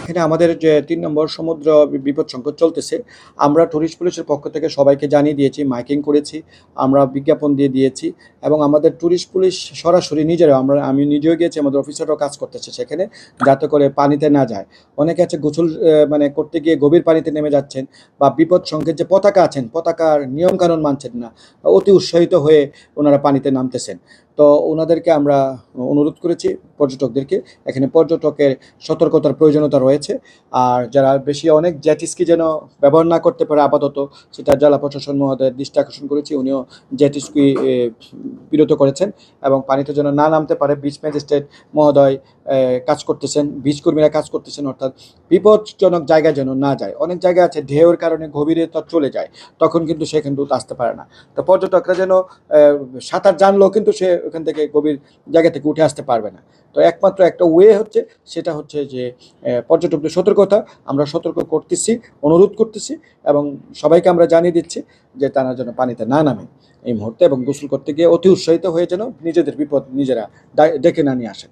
এখানে আমাদের যে ৩ নম্বর সমুদ্র বিপদ সংকট চলতেছে, আমরা টুরিস্ট পুলিশের পক্ষ থেকে সবাইকে জানিয়ে দিয়েছি, মাইকিং করেছি, আমরা বিজ্ঞাপন দিয়ে দিয়েছি এবং আমাদের টুরিস্ট পুলিশ সরাসরি নিজেরাও আমি নিজেও গিয়েছি, আমাদের অফিসাররাও কাজ করতেছে সেখানে, যাতে করে পানিতে না যায়। অনেকে আছে গোসল মানে করতে গিয়ে গভীর পানিতে নেমে যাচ্ছেন বা বিপদ সংকেত যে পতাকা আছেন, পতাকার নিয়মকানুন মানছেন না, অতি উৎসাহিত হয়ে ওনারা পানিতে নামতেছেন। তো ওনাদেরকে আমরা অনুরোধ করেছি পর্যটকদেরকে, এখানে পর্যটকের সতর্কতার প্রয়োজনীয়তা রয়েছে। আর যারা বেশি অনেক জেট স্কি যেন ব্যবহার না করতে পারে আপাতত, সেটা জেলা প্রশাসন মহোদয়ের দৃষ্টি আকর্ষণ করেছি, উনিও জেট স্কি বিরত করেছেন এবং পানিতে যেন না নামতে পারে বিচ ম্যাজিস্ট্রেট মহোদয় কাজ করতেছেন, বিচ কর্মীরা কাজ করতেছেন, অর্থাৎ বিপজ্জনক জায়গায় যেন না যায়। অনেক জায়গা আছে ঢেউয়ের কারণে গভীরতা চলে যায়, তখন কিন্তু সে কিন্তু আসতে পারে না। তো পর্যটকরা যেন সাঁতার জানলেও কিন্তু সে ওখান থেকে গভীর জায়গা থেকে উঠে আসতে পারবে না। তো একমাত্র একটা ওয়ে হচ্ছে, সেটা হচ্ছে যে পর্যটকদের সতর্কতা। আমরা সতর্ক করতেছি, অনুরোধ করতেছি এবং সবাইকে আমরা জানিয়ে দিচ্ছি যে তারা যেন পানিতে না নামে এই মুহূর্তে, এবং গোসল করতে গিয়ে অতি উৎসাহিত হয়ে যেন নিজেদের বিপদ নিজেরা ডেকে না নিয়ে আসেন।